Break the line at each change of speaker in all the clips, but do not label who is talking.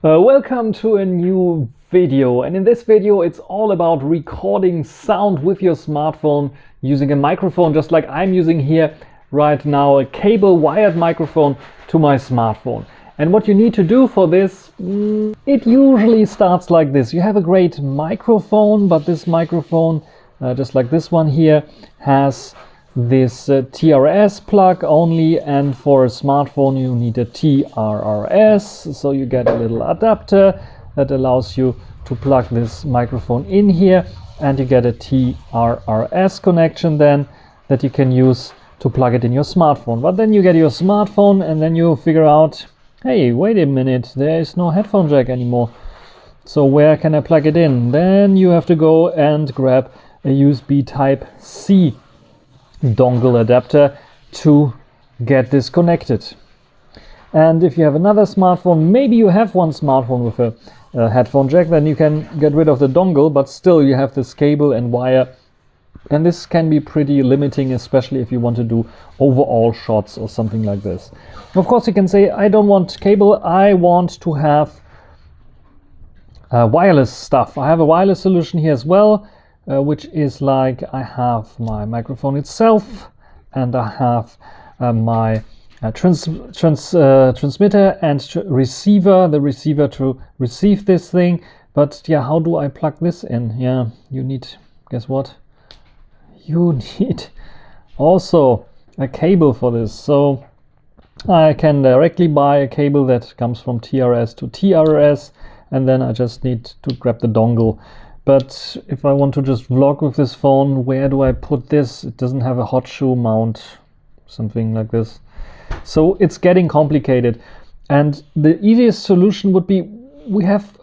Welcome to a new video, and in this video it's all about recording sound with your smartphone using a microphone, just like I'm using here right now, a cable wired microphone to my smartphone. And what you need to do for this, it usually starts like this. You have a great microphone, but this microphone, just like this one here, has this TRS plug only, and for a smartphone you need a TRRS, so you get a little adapter that allows you to plug this microphone in here, and you get a TRRS connection then that you can use to plug it in your smartphone. But then you get your smartphone and then you figure out, hey, wait a minute, there is no headphone jack anymore, so where can I plug it in? Then you have to go and grab a USB Type-C dongle adapter to get this connected. And if you have another smartphone, maybe you have one smartphone with a headphone jack, then you can get rid of the dongle, but still you have this cable and wire, and this can be pretty limiting, especially if you want to do overall shots or something like this. Of course, you can say, I don't want cable, I want to have wireless stuff. I have a wireless solution here as well, which is like, I have my microphone itself, and I have my transmitter and receiver, the receiver to receive this thing. But yeah, how do I plug this in? Yeah, you need, guess what? You need also a cable for this. So I can directly buy a cable that comes from TRS to TRS, and then I just need to grab the dongle. But if I want to just vlog with this phone, where do I put this? It doesn't have a hot shoe mount, something like this. So it's getting complicated. And the easiest solution would be, we have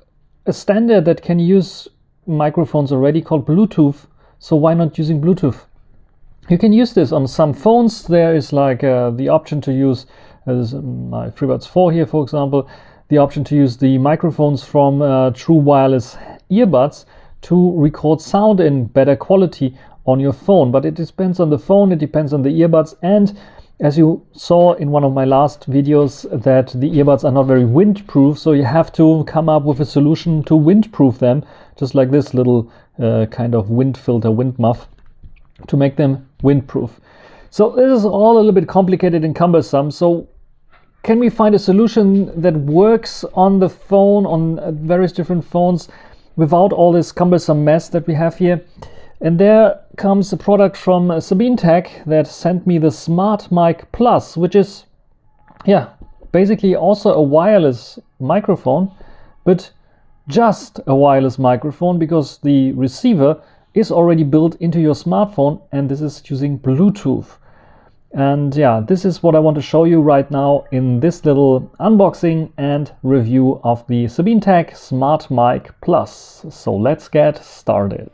a standard that can use microphones already called Bluetooth. So why not using Bluetooth? You can use this on some phones. There is like the option to use, as my FreeBuds 4 here, for example, the option to use the microphones from true wireless earbuds to record sound in better quality on your phone. But it depends on the phone, it depends on the earbuds, and as you saw in one of my last videos, that the earbuds are not very windproof, so you have to come up with a solution to windproof them, just like this little kind of wind filter, wind muff, to make them windproof. So this is all a little bit complicated and cumbersome. So can we find a solution that works on the phone, on various different phones, without all this cumbersome mess that we have here? And there comes a product from Sabinetek that sent me the Smartmike Plus, which is, yeah, basically also a wireless microphone, but just a wireless microphone, because the receiver is already built into your smartphone, and this is using Bluetooth. And yeah, this is what I want to show you right now in this little unboxing and review of the Sabinetek Smartmike Plus. So let's get started.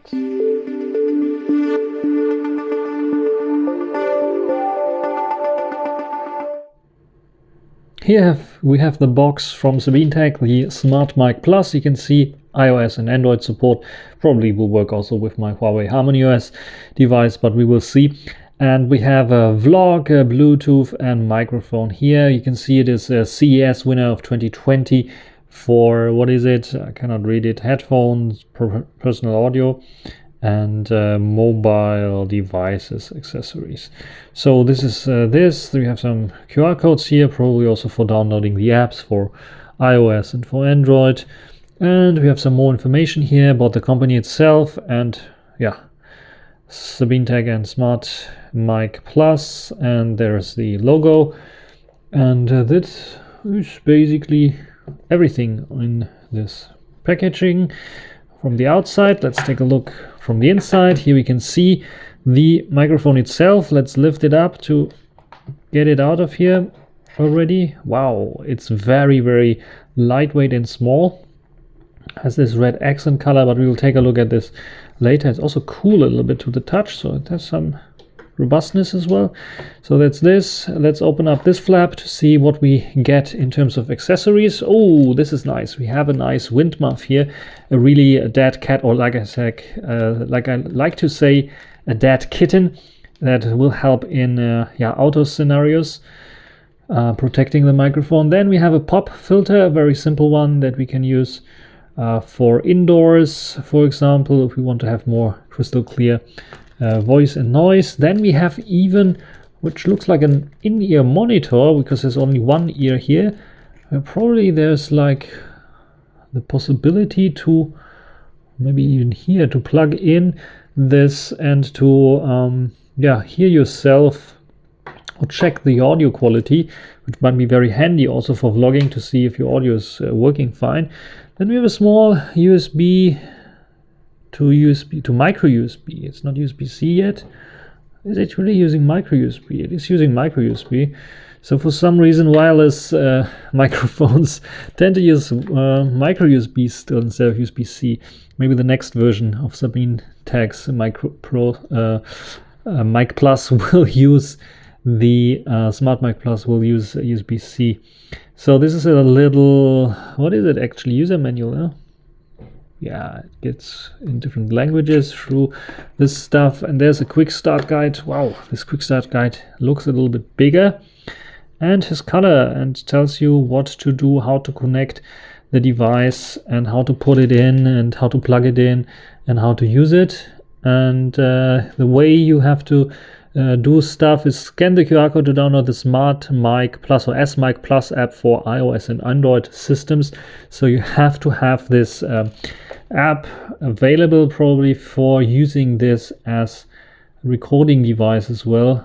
Here we have the box from Sabinetek, the Smartmike Plus. You can see iOS and Android support. Probably will work also with my Huawei Harmony OS device, but we will see. And we have a vlog, a Bluetooth and microphone here. You can see it is a CES winner of 2020 for, what is it? I cannot read it. Headphones, personal audio, and mobile devices, accessories. So this is this. We have some QR codes here, probably also for downloading the apps for iOS and for Android. And we have some more information here about the company itself, and yeah, Sabinetek and Smartmike Plus, and there's the logo, and that is basically everything in this packaging from the outside. Let's take a look from the inside. Here we can see the microphone itself. Let's lift it up to get it out of here already. Wow, it's very, very lightweight and small. Has this red accent color, but we will take a look at this later. It's also cool a little bit to the touch, so it has some robustness as well. So that's this. Let's open up this flap to see what we get in terms of accessories. Oh, this is nice. We have a nice wind muff here, a really dead cat, or like I said, like I like to say, a dead kitten that will help in outdoor scenarios. protecting the microphone. Then we have a pop filter, a very simple one that we can use for indoors, for example, if we want to have more crystal clear voice and noise. Then we have even, which looks like an in-ear monitor, because there's only one ear here. Probably there's like the possibility to, maybe even here, to plug in this and to hear yourself or check the audio quality, which might be very handy also for vlogging to see if your audio is working fine. Then we have a small USB to micro USB. It's not USB-C yet. Is it really using micro USB? It is using micro USB. So for some reason, wireless microphones tend to use micro USB still instead of USB-C. Maybe the next version of Sabinetek's Mic Plus will use the Smartmike Plus will use USB-C. So this is a little, what is it actually? User manual, huh? Yeah, it gets in different languages through this stuff. And there's a quick start guide. Wow, this quick start guide looks a little bit bigger. And his color, and tells you what to do, how to connect the device, and how to put it in, and how to plug it in, and how to use it. And the way you have to do stuff is scan the QR code to download the Smartmike Plus or S-Mic Plus app for iOS and Android systems. So you have to have this app available probably for using this as a recording device as well.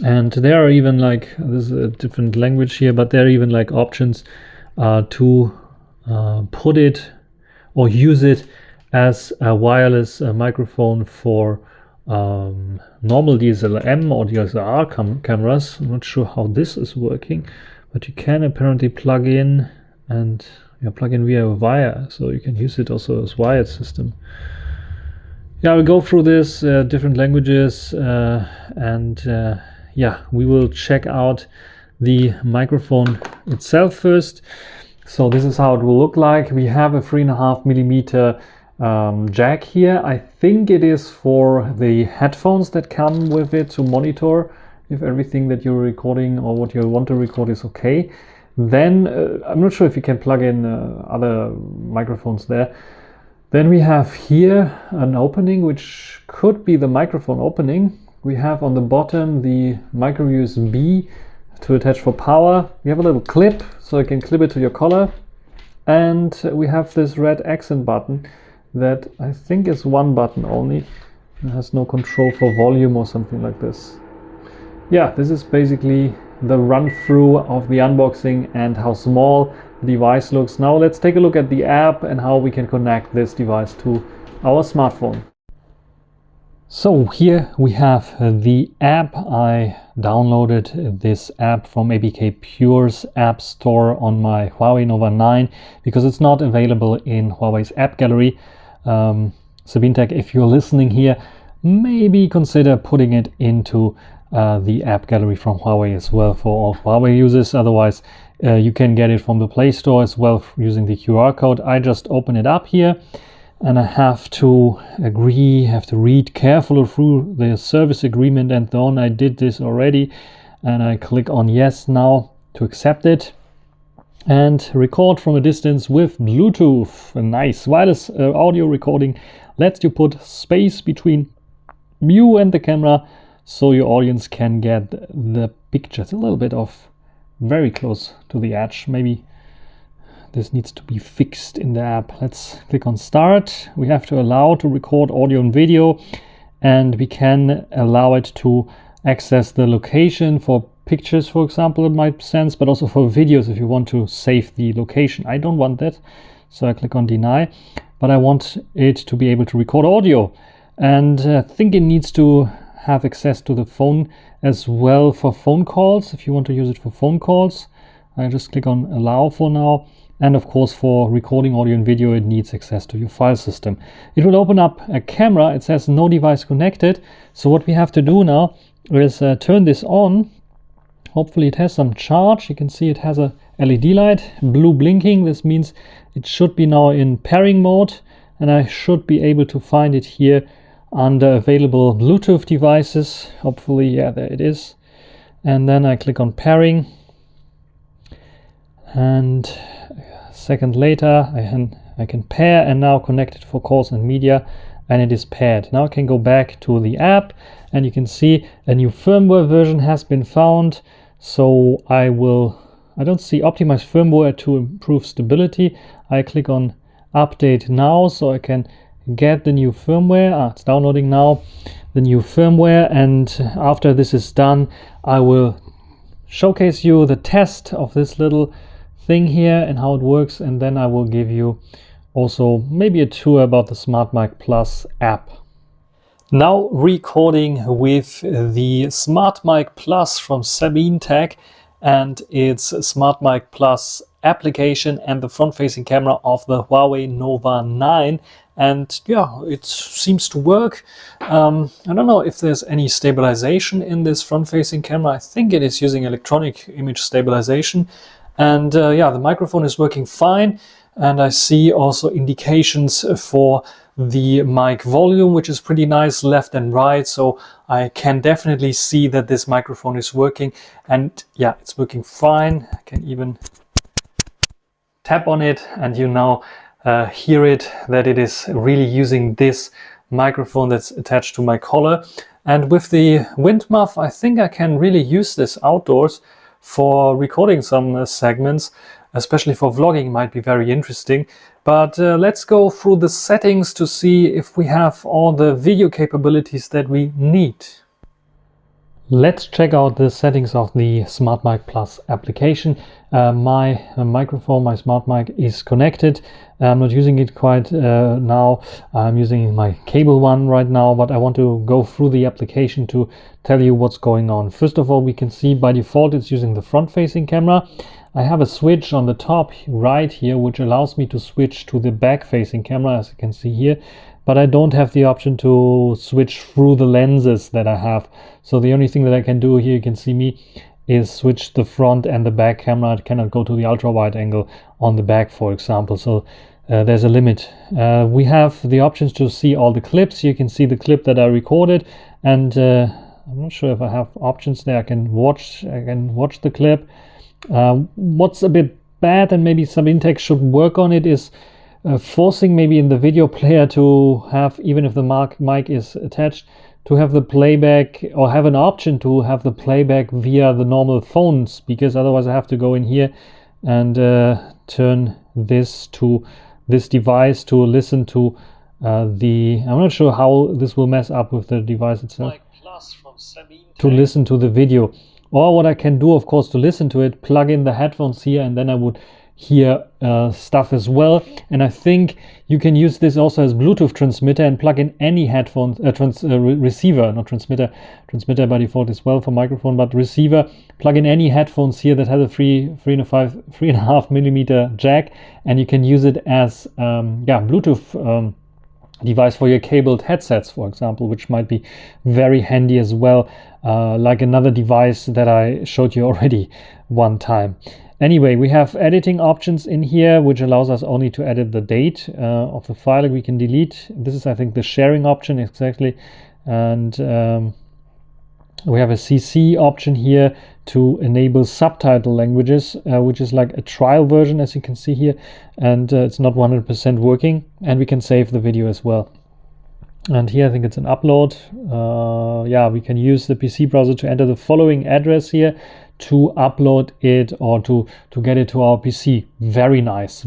And there are even like, there's a different language here, but there are even like options to put it or use it as a wireless microphone for normal DSLM or DSLR cameras. I'm not sure how this is working, but you can apparently plug in and plug in via a wire, so you can use it also as wired system. Yeah, we'll go through this different languages and we will check out the microphone itself first. So this is how it will look like. We have a 3.5mm jack here. I think it is for the headphones that come with it to monitor if everything that you're recording or what you want to record is okay. Then I'm not sure if you can plug in other microphones there. Then we have here an opening which could be the microphone opening. We have on the bottom the micro USB to attach for power. We have a little clip so you can clip it to your collar. And we have this red accent button that I think is one button only. It has no control for volume or something like this. Yeah, this is basically the run through of the unboxing and how small the device looks. Now let's take a look at the app and how we can connect this device to our smartphone. So here we have the app. I downloaded this app from ABK Pure's app store on my Huawei Nova 9 because it's not available in Huawei's app gallery. Sabinetek, if you're listening here, maybe consider putting it into the app gallery from Huawei as well for all Huawei users. Otherwise, you can get it from the Play Store as well using the QR code. I just open it up here. And I have to agree, have to read carefully through the service agreement and so on. I did this already, and I click on yes now to accept it. And record from a distance with Bluetooth. A nice wireless audio recording lets you put space between you and the camera so your audience can get the pictures a little bit of very close to the edge. Maybe this needs to be fixed in the app. Let's click on start. We have to allow to record audio and video, and we can allow it to access the location for pictures, for example, it might make sense, but also for videos if you want to save the location. I don't want that, so I click on deny, but I want it to be able to record audio, and I think it needs to have access to the phone as well for phone calls. If you want to use it for phone calls, I just click on allow for now. And of course, for recording audio and video, it needs access to your file system. It will open up a camera. It says no device connected. So what we have to do now is turn this on. Hopefully it has some charge. You can see it has a LED light, blue blinking. This means it should be now in pairing mode. And I should be able to find it here under available Bluetooth devices. Hopefully, yeah, there it is. And then I click on pairing. and a second later I can pair and now connect it for calls and media, and it is paired. Now I can go back to the app and you can see a new firmware version has been found. So I don't see optimized firmware to improve stability. I click on update now so I can get the new firmware. It's downloading now, the new firmware, and after this is done I will showcase you the test of this little thing here and how it works, and then I will give you also maybe a tour about the Smartmike Plus app. Now recording with the Smartmike Plus from Sabinetek and its Smartmike Plus application and the front-facing camera of the Huawei Nova 9, and yeah, it seems to work. I don't know if there's any stabilization in this front-facing camera. I think it is using electronic image stabilization, and yeah, the microphone is working fine, and I see also indications for the mic volume, which is pretty nice, left and right, so I can definitely see that this microphone is working, and yeah, it's working fine. I can even tap on it and you now hear it, that it is really using this microphone that's attached to my collar. And with the wind muff, I think I can really use this outdoors for recording some segments, especially for vlogging. Might be very interesting. But let's go through the settings to see if we have all the video capabilities that we need. Let's check out the settings of the Smartmike Plus application. My microphone, my Smartmike, is connected. I'm not using it quite now. I'm using my cable one right now, but I want to go through the application to tell you what's going on. First of all, we can see by default it's using the front-facing camera. I have a switch on the top right here which allows me to switch to the back-facing camera, as you can see here, but I don't have the option to switch through the lenses that I have. So the only thing that I can do here, you can see me, is switch the front and the back camera. I cannot go to the ultra wide angle on the back, for example, so there's a limit. We have the options to see all the clips. You can see the clip that I recorded, and I'm not sure if I have options there. I can watch the clip. What's a bit bad, and maybe Sabinetek should work on it, is forcing maybe in the video player to have, even if the mic is attached, to have the playback, or have an option to have the playback via the normal phone speakers. Otherwise I have to go in here and turn this to this device to listen to I'm not sure how this will mess up with the device itself, to listen to the video. Or what I can do, of course, to listen to it, plug in the headphones here, and then I would hear stuff as well. And I think you can use this also as Bluetooth transmitter and plug in any headphone receiver, not transmitter by default as well for microphone, but receiver. Plug in any headphones here that has a 3.5 millimeter jack, and you can use it as Bluetooth device for your cabled headsets, for example, which might be very handy as well, like another device that I showed you already one time. Anyway, we have editing options in here, which allows us only to edit the date of the file. We can delete. This is, I think, the sharing option exactly. And we have a CC option here to enable subtitle languages, which is like a trial version, as you can see here. And it's not 100% working. And we can save the video as well. And here I think it's an upload. We can use the PC browser to enter the following address here to upload it, or to get it to our PC. Very nice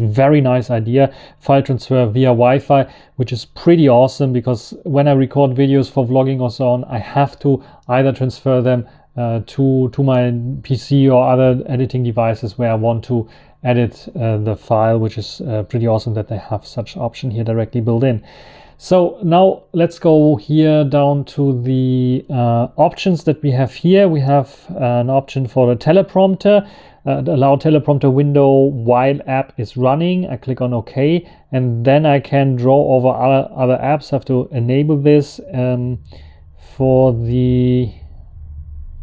idea. File transfer via Wi-Fi, which is pretty awesome, because when I record videos for vlogging or so on, I have to either transfer them to my PC or other editing devices where I want to edit the file, which is pretty awesome that they have such option here directly built in. So now let's go here down to the options that we have here. We have an option for a teleprompter, allow teleprompter window while app is running. I click on OK, and then I can draw over other apps. I have to enable this for the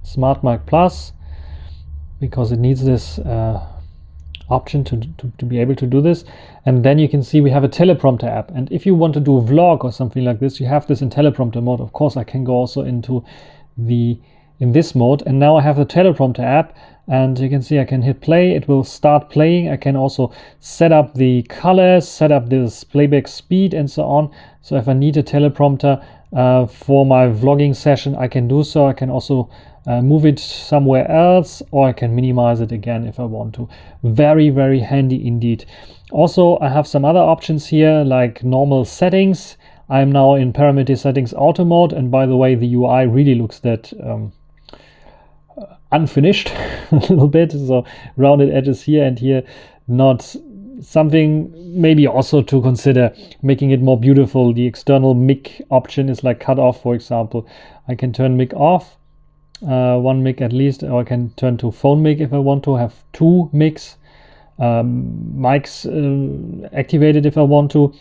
Smartmike Plus, because it needs this option to be able to do this. And then you can see we have a teleprompter app, and if you want to do a vlog or something like this, you have this in teleprompter mode. Of course, I can go also into the in this mode. And now I have the teleprompter app, and you can see I can hit play, it will start playing. I can also set up the colors, set up this playback speed and so on. So if I need a teleprompter for my vlogging session, I can do so. I can also move it somewhere else, or I can minimize it again if I want to. Very, very handy indeed. Also, I have some other options here, like normal settings. I'm now in parameter settings auto mode, and by the way, the UI really looks that unfinished a little bit, so rounded edges here and here, not something maybe also to consider making it more beautiful. The external mic option is like cut off, for example. I can turn mic off, one mic at least, or I can turn to phone mic if I want to have two mics, mics activated if I want to.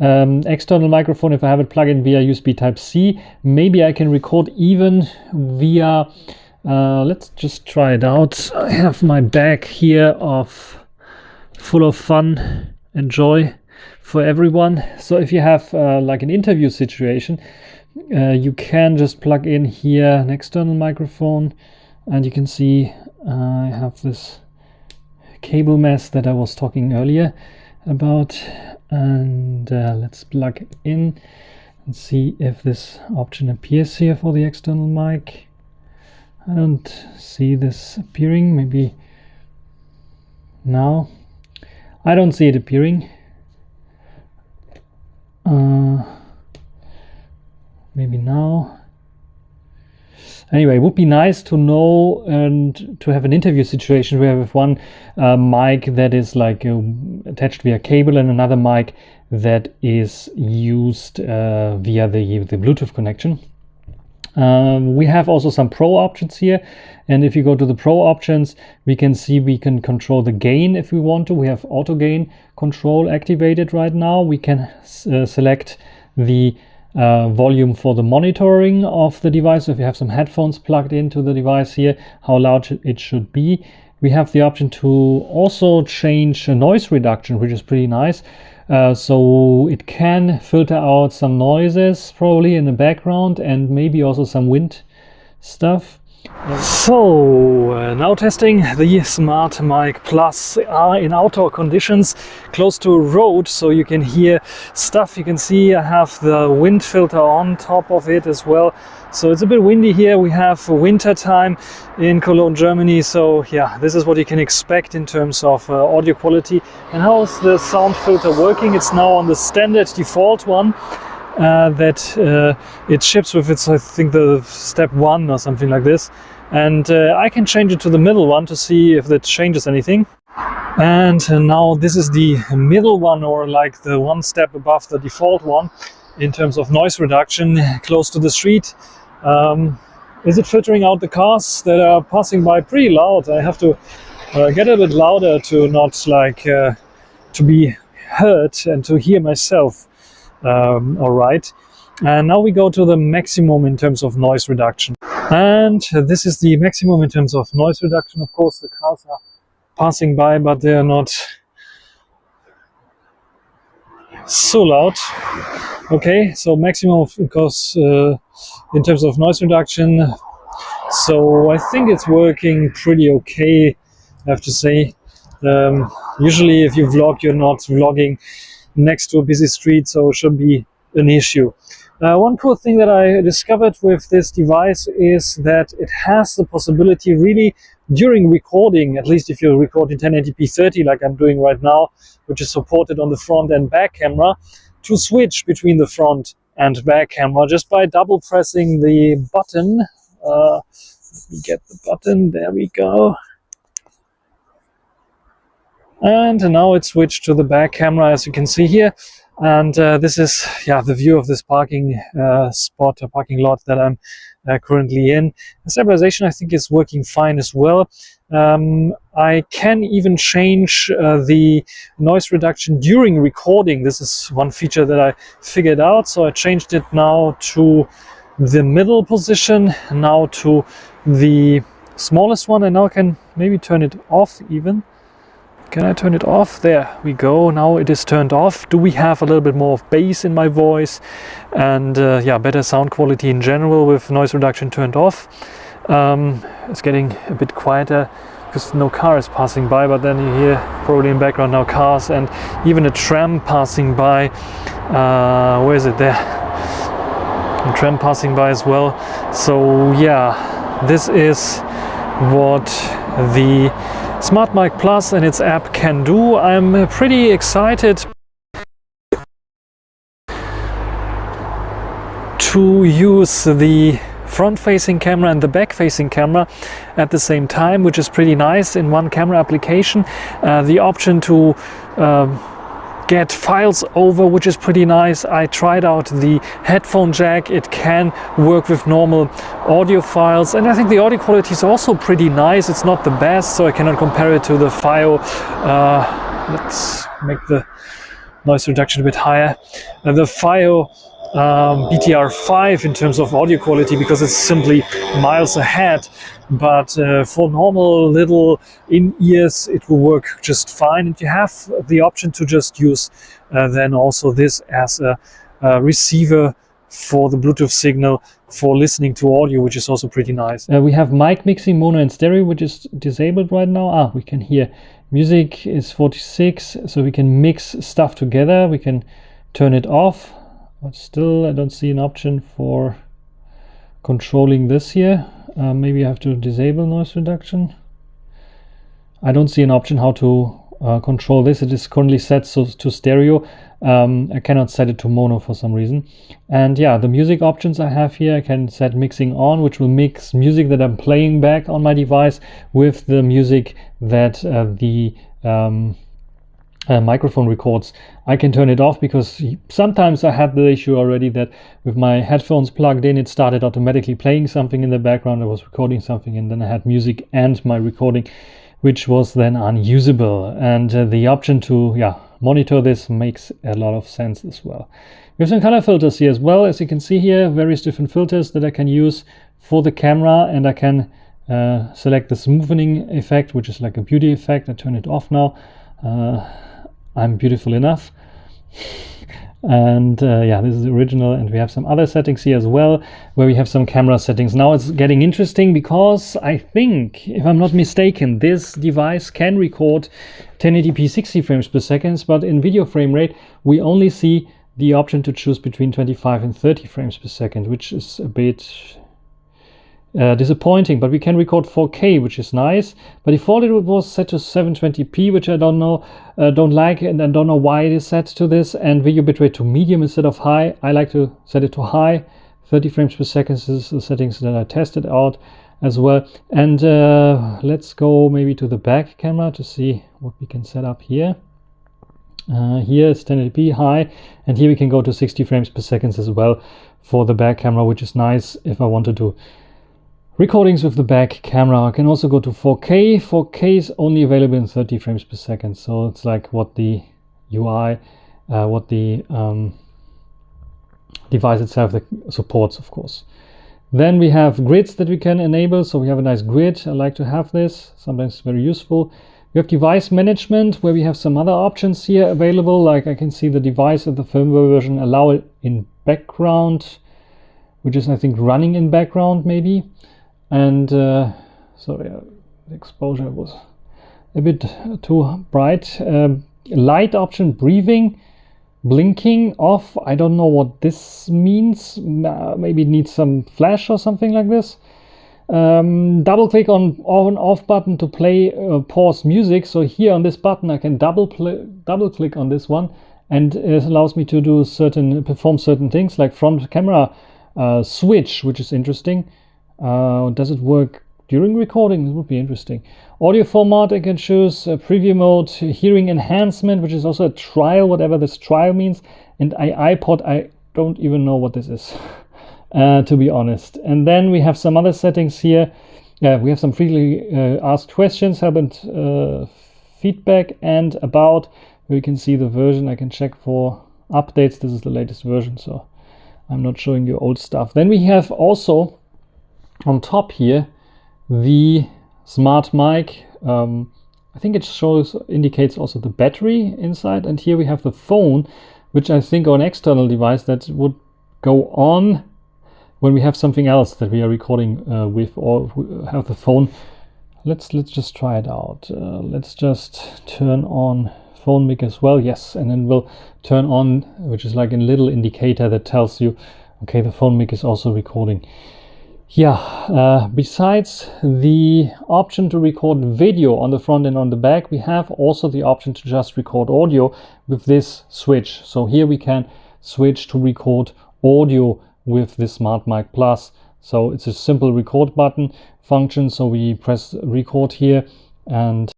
External microphone, if I have it plugged in via USB Type-C. Maybe I can record even via let's just try it out. I have my bag here full of fun and joy for everyone. So if you have like an interview situation, you can just plug in here an external microphone, and you can see I have this cable mess that I was talking earlier about. And let's plug it in and see if this option appears here for the external mic. I don't see this appearing. Maybe now. I don't see it appearing. Maybe now. Anyway, it would be nice to know and to have an interview situation where we have one mic that is like attached via cable and another mic that is used via the Bluetooth connection. We have also some pro options here, and if you go to the pro options, we can see we can control the gain if we want to. We have auto gain control activated right now. We can select the volume for the monitoring of the device. So if you have some headphones plugged into the device here, how loud it should be. We have the option to also change noise reduction, which is pretty nice. So it can filter out some noises probably in the background, and maybe also some wind stuff. So now testing the Smartmike Plus in outdoor conditions close to a road, so you can hear stuff. You can see I have the wind filter on top of it as well. So it's a bit windy here. We have winter time in Cologne, Germany. So yeah, this is what you can expect in terms of audio quality. And how is the sound filter working? It's now on the standard default one that it ships with. It's, I think, the step 1 or something like this. And I can change it to the middle one to see if that changes anything. And now this is the middle one, or like the one step above the default one in terms of noise reduction close to the street. Is it filtering out the cars that are passing by pretty loud? I have to get a bit louder to not like to be heard and to hear myself. All right. And now we go to the maximum in terms of noise reduction. And this is the maximum in terms of noise reduction. Of course, the cars are passing by, but they are not so loud. Okay, so maximum, of course, in terms of noise reduction. So I think it's working pretty okay, I have to say. Usually if you vlog, you're not vlogging next to a busy street, so it shouldn't be an issue. One cool thing that I discovered with this device is that it has the possibility really during recording, at least if you record in 1080p 30 like I'm doing right now, which is supported on the front and back camera, to switch between the front and back camera just by double pressing the button. Let me get the button, there we go. And now it's switched to the back camera, as you can see here. And this is the view of this parking spot or parking lot that I'm currently in. The stabilization, I think, is working fine as well. I can even change the noise reduction during recording. This is one feature that I figured out. So I changed it now to the middle position, now to the smallest one, and now I can maybe turn it off even. Can I turn it off? There we go. Now it is turned off. Do we have a little bit more of bass in my voice and better sound quality in general with noise reduction turned off? It's getting a bit quieter because no car is passing by, but then you hear probably in the background now cars and even a tram passing by. Where is it? There. A tram passing by as well. So yeah, this is what the Smartmike Plus and its app can do. I'm pretty excited to use the front-facing camera and the back-facing camera at the same time, which is pretty nice in one camera application. The option to get files over, which is pretty nice. I tried out the headphone jack. It can work with normal audio files, and I think the audio quality is also pretty nice. It's not the best, so I cannot compare it to the FiO. Let's make the noise reduction a bit higher. The FiO BTR5 in terms of audio quality, because it's simply miles ahead, but for normal little in-ears it will work just fine, and you have the option to just use then also this as a receiver for the Bluetooth signal for listening to audio, which is also pretty nice. We have mic mixing mono and stereo, which is disabled right now. We can hear music is 46, so we can mix stuff together. We can turn it off. But still, I don't see an option for controlling this here. Maybe I have to disable noise reduction. I don't see an option how to control this. It is currently set to stereo. I cannot set it to mono for some reason. And yeah, the music options I have here, I can set mixing on, which will mix music that I'm playing back on my device with the music that the microphone records. I can turn it off because sometimes I had the issue already that with my headphones plugged in, it started automatically playing something in the background. I was recording something, and then I had music and my recording, which was then unusable. And the option to monitor this makes a lot of sense as well. We have some color filters here as well. As you can see here, various different filters that I can use for the camera, and I can select the smoothing effect, which is like a beauty effect. I turn it off now. I'm beautiful enough. And this is the original, and we have some other settings here as well, where we have some camera settings. Now it's getting interesting because I think, if I'm not mistaken, this device can record 1080p 60 frames per second, but in video frame rate we only see the option to choose between 25 and 30 frames per second, which is a bit disappointing. But we can record 4K, which is nice. By default it was set to 720p, which I don't like, and I don't know why it is set to this. And video bitrate to medium instead of high. I like to set it to high. 30 frames per second is the settings that I tested out as well. And let's go maybe to the back camera to see what we can set up here. Here it's 1080p high, and here we can go to 60 frames per second as well for the back camera, which is nice if I want to do recordings with the back camera. I can also go to 4K. 4K is only available in 30 frames per second, so it's like what the UI, what the device itself supports, of course. Then we have grids that we can enable, so we have a nice grid. I like to have this, sometimes it's very useful. We have device management, where we have some other options here available, like I can see the device and the firmware version allow it in background, which is I think running in background maybe. And sorry, the exposure was a bit too bright. Light option, breathing, blinking off. I don't know what this means. Maybe it needs some flash or something like this. Double click on off button to play pause music. So here on this button I can double click on this one, and it allows me to do perform certain things like front camera switch, which is interesting. Does it work during recording? It would be interesting. Audio format I can choose, preview mode, hearing enhancement, which is also a trial, whatever this trial means, and iPod, I don't even know what this is, to be honest. And then we have some other settings here. We have some freely asked questions, help and feedback, and about, where you can see the version. I can check for updates. This is the latest version, so I'm not showing you old stuff. Then we have also on top here the Smartmike. I think it indicates also the battery inside, and here we have the phone, which I think on an external device that would go on when we have something else that we are recording with, or have the phone. Let's just try it out. Let's just turn on phone mic as well. Yes, and then we'll turn on, which is like a little indicator that tells you, okay, the phone mic is also recording. Yeah, besides the option to record video on the front and on the back, we have also the option to just record audio with this switch. So here we can switch to record audio with the Smartmike Plus. So it's a simple record button function. So we press record here, and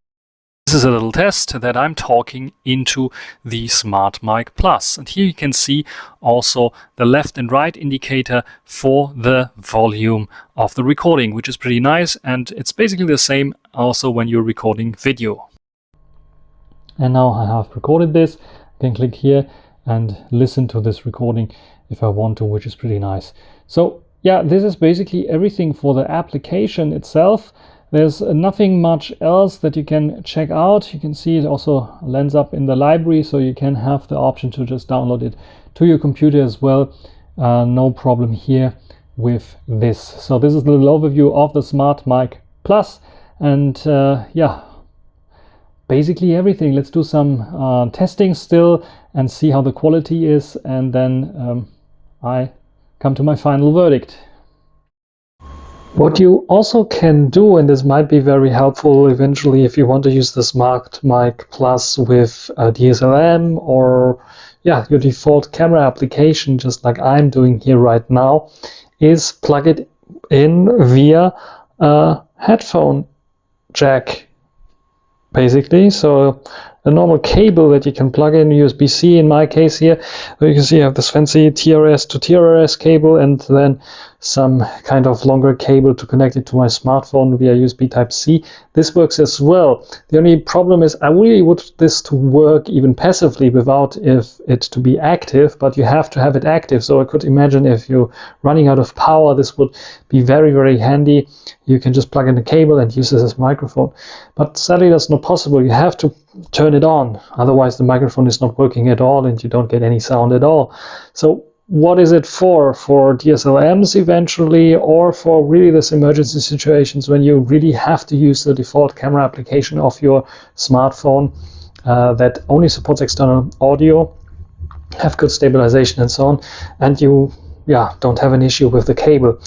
this is a little test that I'm talking into the Smartmike Plus. And here you can see also the left and right indicator for the volume of the recording, which is pretty nice. And it's basically the same also when you're recording video. And now I have recorded this. I can click here and listen to this recording if I want to, which is pretty nice. So yeah, this is basically everything for the application itself. There's nothing much else that you can check out. You can see it also lands up in the library, so you can have the option to just download it to your computer as well. No problem here with this. So this is the little overview of the Smartmike Plus, and yeah, basically everything. Let's do some testing still and see how the quality is, and then I come to my final verdict. What you also can do, and this might be very helpful eventually if you want to use the Smartmike Plus with a DSLM or yeah, your default camera application, just like I'm doing here right now, is plug it in via a headphone jack, basically. So a normal cable that you can plug in, USB-C in my case here. So you can see I have this fancy TRS to TRS cable, and then some kind of longer cable to connect it to my smartphone via USB Type-C. This works as well. The only problem is I really want this to work even passively without it to be active, but you have to have it active. So I could imagine if you're running out of power, this would be very, very handy. You can just plug in a cable and use this as a microphone. But sadly, that's not possible. You have to turn it on. Otherwise, the microphone is not working at all and you don't get any sound at all. So what is it for? For DSLMs eventually, or for really this emergency situations when you really have to use the default camera application of your smartphone that only supports external audio, have good stabilization and so on, and you don't have an issue with the cable.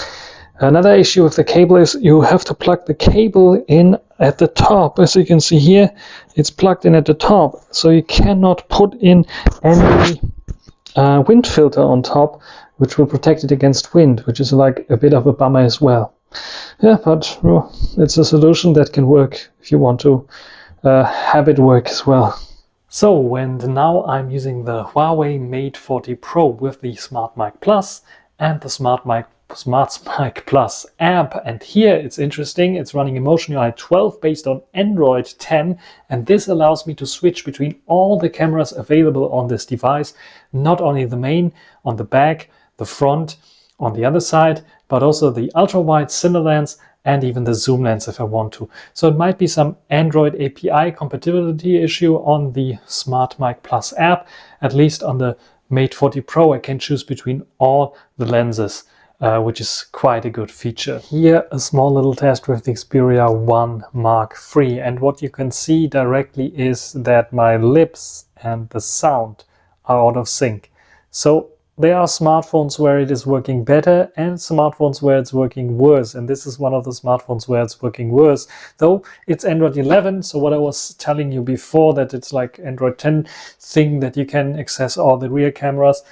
Another issue with the cable is you have to plug the cable in at the top. As you can see here, it's plugged in at the top, so you cannot put in any wind filter on top, which will protect it against wind, which is like a bit of a bummer as well. Yeah, but it's a solution that can work if you want to have it work as well. So, and now I'm using the Huawei Mate 40 Pro with the Smartmike Plus and the Smartmike Plus app, and here it's interesting, it's running Emotion UI 12 based on Android 10, and this allows me to switch between all the cameras available on this device, not only the main on the back, the front on the other side, but also the ultra wide cine lens and even the zoom lens if I want to. So it might be some Android API compatibility issue on the Smartmike Plus app. At least on the Mate 40 Pro I can choose between all the lenses, which is quite a good feature. Here a small little test with the Xperia 1 Mark III, and what you can see directly is that my lips and the sound are out of sync. So there are smartphones where it is working better and smartphones where it's working worse, and this is one of the smartphones where it's working worse, though it's Android 11. So what I was telling you before, that it's like Android 10 thing that you can access all the rear cameras,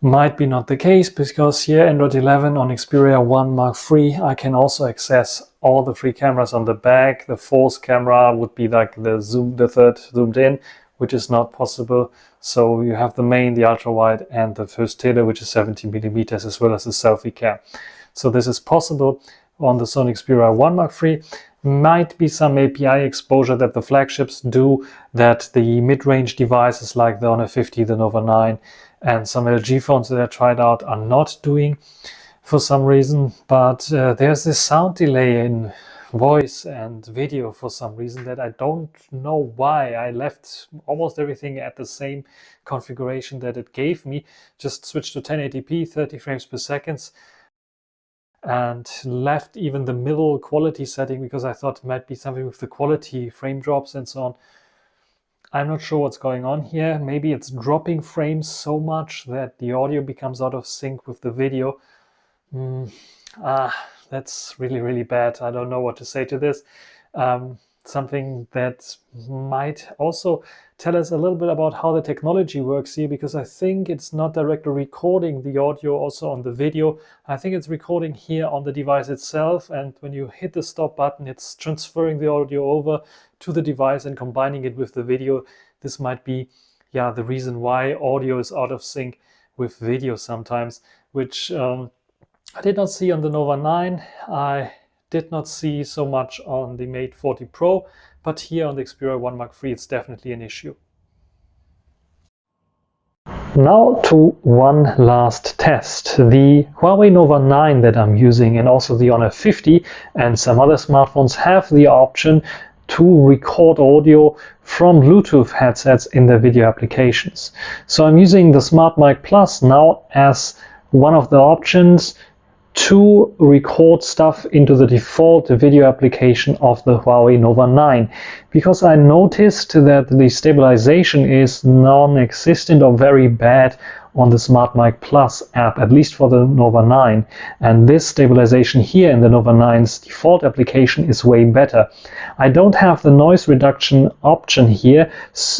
might be not the case, because here Android 11 on Xperia 1 Mark III I can also access all the three cameras on the back. The fourth camera would be like the third zoomed in, which is not possible. So you have the main, the ultra wide, and the first tele, which is 70 millimeters, as well as the selfie cam. So this is possible on the Sony Xperia 1 Mark III. Might be some API exposure that the flagships do, that the mid-range devices like the Honor 50, the Nova 9, and some LG phones that I tried out are not doing for some reason. But there's this sound delay in voice and video for some reason that I don't know why. I left almost everything at the same configuration that it gave me, just switched to 1080p 30 frames per second, and left even the middle quality setting because I thought it might be something with the quality, frame drops and so on. I'm not sure what's going on here. Maybe it's dropping frames so much that the audio becomes out of sync with the video. That's really, really bad. I don't know what to say to this. Something that might also tell us a little bit about how the technology works here, because I think it's not directly recording the audio also on the video. I think it's recording here on the device itself, and when you hit the stop button, it's transferring the audio over to the device and combining it with the video. This might be, yeah, the reason why audio is out of sync with video sometimes, which I did not see on the Nova 9. I did not see so much on the Mate 40 Pro, but here on the Xperia 1 Mark III it's definitely an issue. Now to one last test. The Huawei Nova 9 that I'm using and also the Honor 50 and some other smartphones have the option to record audio from Bluetooth headsets in their video applications. So I'm using the Smartmike Plus now as one of the options to record stuff into the default video application of the Huawei Nova 9, because I noticed that the stabilization is non-existent or very bad on the Smartmike Plus app, at least for the Nova 9. And this stabilization here in the Nova 9's default application is way better. I don't have the noise reduction option here,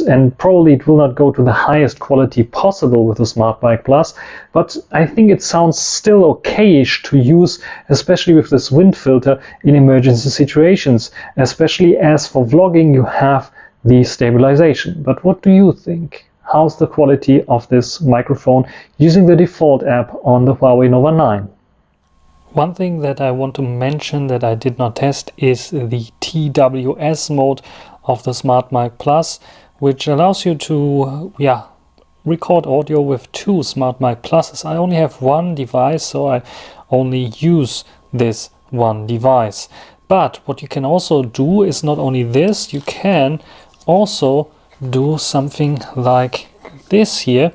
and probably it will not go to the highest quality possible with the Smartmike Plus, but I think it sounds still okay-ish to use, especially with this wind filter in emergency situations, especially as for vlogging you have the stabilization. But what do you think? How's the quality of this microphone using the default app on the Huawei Nova 9? One thing that I want to mention that I did not test is the TWS mode of the Smartmike Plus, which allows you to record audio with two Smartmike Pluses. I only have one device, so I only use this one device. But what you can also do is not only this, you can also do something like this here,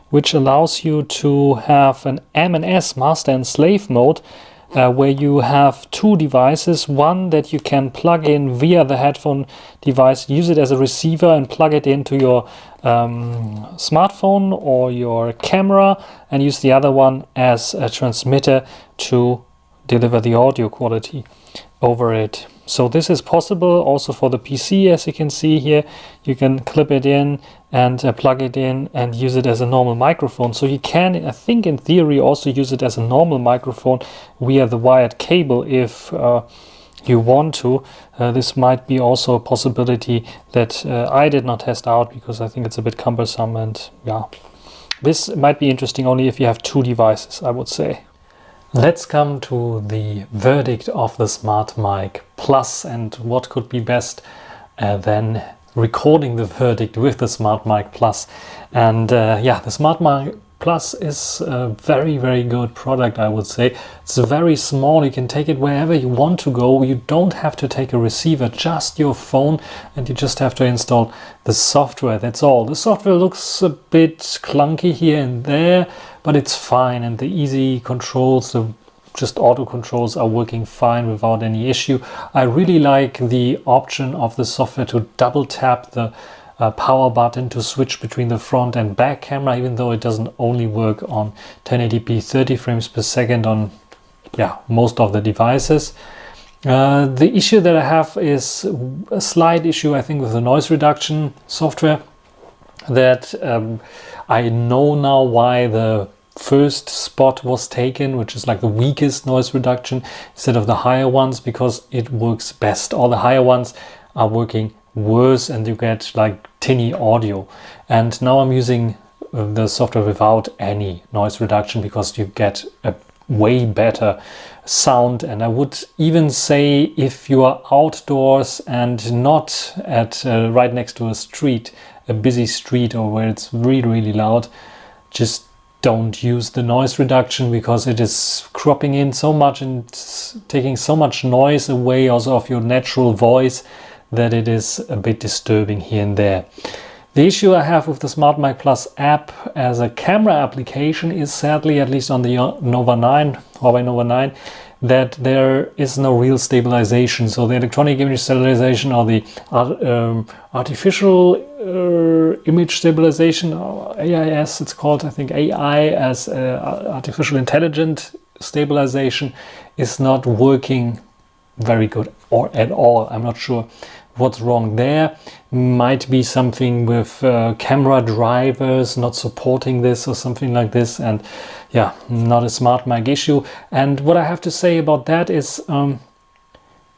which allows you to have an M&S, master and slave mode, where you have two devices, one that you can plug in via the headphone device, use it as a receiver and plug it into your smartphone or your camera, and use the other one as a transmitter to deliver the audio quality over it. So this is possible also for the PC, as you can see here. You can clip it in and plug it in and use it as a normal microphone. So you can, I think in theory, also use it as a normal microphone via the wired cable if you want to. This might be also a possibility that I did not test out because I think it's a bit cumbersome, and yeah, this might be interesting only if you have two devices, I would say. Let's come to the verdict of the Smartmike Plus, and what could be best than recording the verdict with the Smartmike Plus. And the Smartmike Plus is a very, very good product, I would say. It's very small, you can take it wherever you want to go. You don't have to take a receiver, just your phone, and you just have to install the software, that's all. The software looks a bit clunky here and there, but it's fine, and the easy controls, the just auto controls are working fine without any issue. I really like the option of the software to double tap the power button to switch between the front and back camera, even though it doesn't only work on 1080p 30 frames per second on most of the devices. The issue that I have is a slight issue, I think, with the noise reduction software, that I know now why the first spot was taken, which is like the weakest noise reduction, instead of the higher ones, because it works best. All the higher ones are working worse and you get like tinny audio. And now I'm using the software without any noise reduction because you get a way better sound. And I would even say, if you are outdoors and not at right next to a street, a busy street, or where it's really, really loud, just don't use the noise reduction, because it is cropping in so much and taking so much noise away also of your natural voice that it is a bit disturbing here and there. The issue I have with the Smartmike Plus app as a camera application is, sadly, at least on the Nova 9, Huawei Nova 9, that there is no real stabilization. So the electronic image stabilization, or the artificial image stabilization, or AIS it's called, I think AI as artificial intelligent stabilization, is not working very good or at all. I'm not sure what's wrong there. Might be something with camera drivers not supporting this or something like this, and yeah, not a Smartmike issue. And what I have to say about that is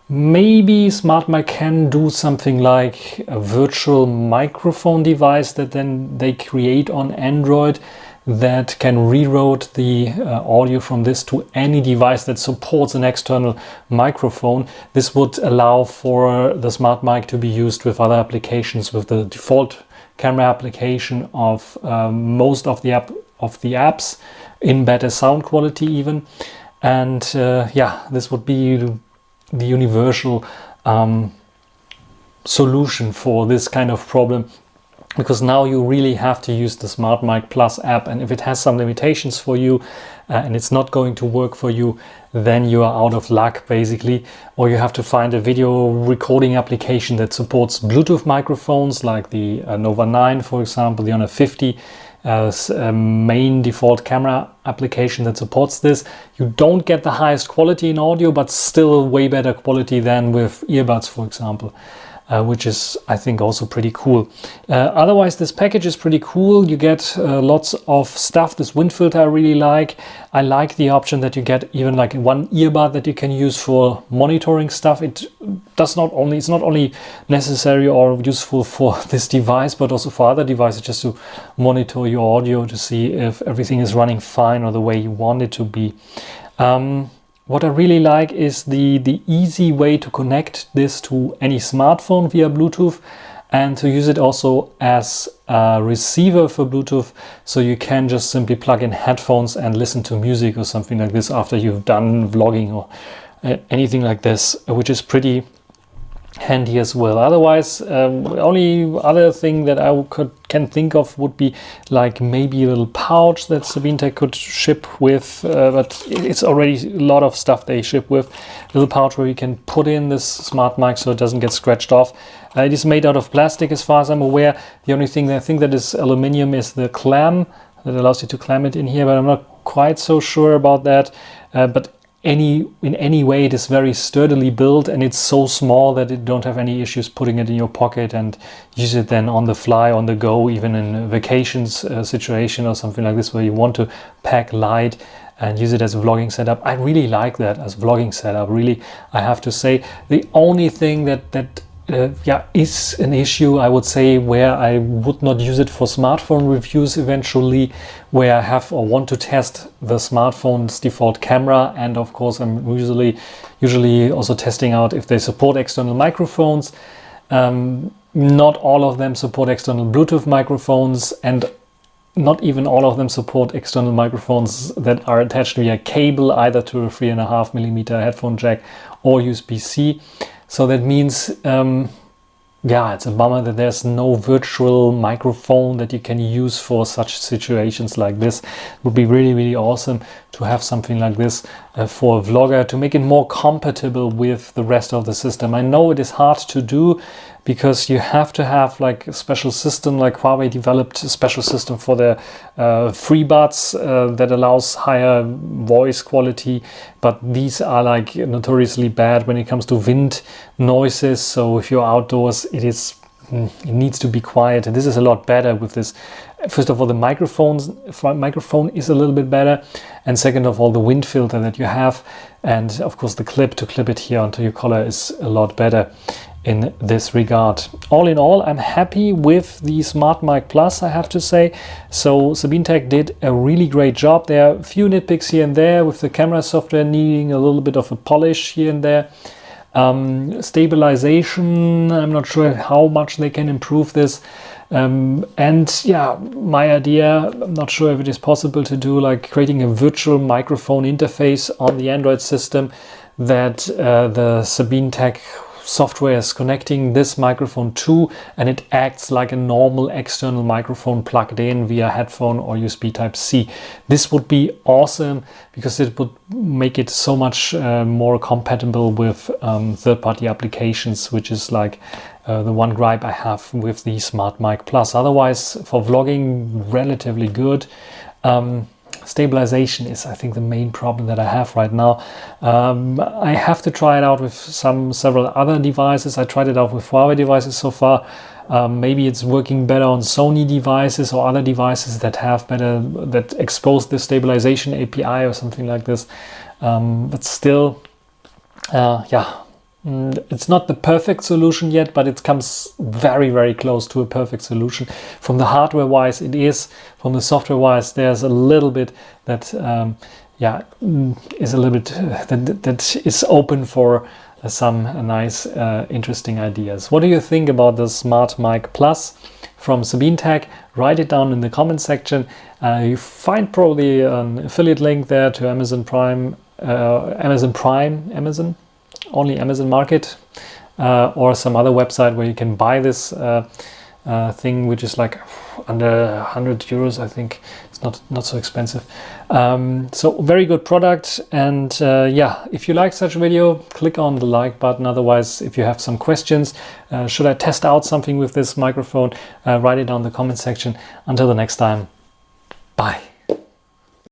maybe Smartmike can do something like a virtual microphone device that then they create on Android, that can reroute the audio from this to any device that supports an external microphone. This would allow for the Smartmike to be used with other applications, with the default camera application of most of the apps, in better sound quality even. And yeah, this would be the universal solution for this kind of problem, because now you really have to use the Smartmike Plus app, and if it has some limitations for you and it's not going to work for you, then you are out of luck basically. Or you have to find a video recording application that supports Bluetooth microphones, like the Nova 9 for example, the Honor 50 as a main default camera application that supports this. You don't get the highest quality in audio, but still way better quality than with earbuds for example. Which is, I think, also pretty cool. Otherwise, this package is pretty cool. You get lots of stuff. This wind filter I really like. I like the option that you get even like one earbud that you can use for monitoring stuff. It's not only necessary or useful for this device, but also for other devices, just to monitor your audio to see if everything is running fine or the way you want it to be. What I really like is the easy way to connect this to any smartphone via Bluetooth, and to use it also as a receiver for Bluetooth, so you can just simply plug in headphones and listen to music or something like this after you've done vlogging or anything like this, which is pretty handy as well. Otherwise, only other thing that I can think of would be like maybe a little pouch that Sabinetek could ship with, but it's already a lot of stuff they ship with. A little pouch where you can put in this Smartmike so it doesn't get scratched off. It is made out of plastic as far as I'm aware. The only thing that I think that is aluminium is the clamp that allows you to clamp it in here, but I'm not quite so sure about that. But in any way, it is very sturdily built, and it's so small that you don't have any issues putting it in your pocket and use it then on the fly, on the go, even in a vacations situation or something like this, where you want to pack light and use it as a vlogging setup. I really like that as a vlogging setup, really, I have to say. The only thing that is an issue, I would say, where I would not use it for smartphone reviews eventually, where I have or want to test the smartphone's default camera, and of course I'm usually also testing out if they support external microphones. Not all of them support external Bluetooth microphones, and not even all of them support external microphones that are attached via cable, either to a 3.5mm headphone jack or USB-C. So that means, yeah, it's a bummer that there's no virtual microphone that you can use for such situations like this. It would be really, really awesome to have something like this for a vlogger, to make it more compatible with the rest of the system. I know it is hard to do, because you have to have like a special system, like Huawei developed a special system for their FreeBuds that allows higher voice quality, but these are like notoriously bad when it comes to wind noises. So if you're outdoors, it needs to be quiet, and this is a lot better with this. First of all, the microphone is a little bit better, and second of all, the wind filter that you have, and of course the clip to clip it here onto your collar is a lot better in this regard. All in all, I'm happy with the Smartmike Plus, I have to say. So Sabinetek did a really great job. There are a few nitpicks here and there, with the camera software needing a little bit of a polish here and there. Stabilization, I'm not sure how much they can improve this. And yeah, my idea, I'm not sure if it is possible to do, like creating a virtual microphone interface on the Android system that the Sabinetek software is connecting this microphone to, and it acts like a normal external microphone plugged in via headphone or USB Type-C. This would be awesome because it would make it so much more compatible with third-party applications, which is like the one gripe I have with the Smartmike Plus. Otherwise, for vlogging, relatively good. Stabilization is, I think, the main problem that I have right now. I have to try it out with several other devices. I tried it out with Huawei devices so far. Maybe it's working better on Sony devices or other devices that have that expose the stabilization API or something like this. But still, yeah. It's not the perfect solution yet, but it comes very, very close to a perfect solution. From the hardware wise, it is. From the software wise, there's a little bit that, is a little bit that is open for some nice, interesting ideas. What do you think about the Smartmike Plus from Sabinetek? Write it down in the comment section. You find probably an affiliate link there to Amazon Prime, only Amazon Market, or some other website where you can buy this thing, which is like under 100 euros. I think it's not so expensive. So very good product. And yeah, if you like such a video, click on the like button. Otherwise, if you have some questions, should I test out something with this microphone, write it down in the comment section. Until the next time, bye.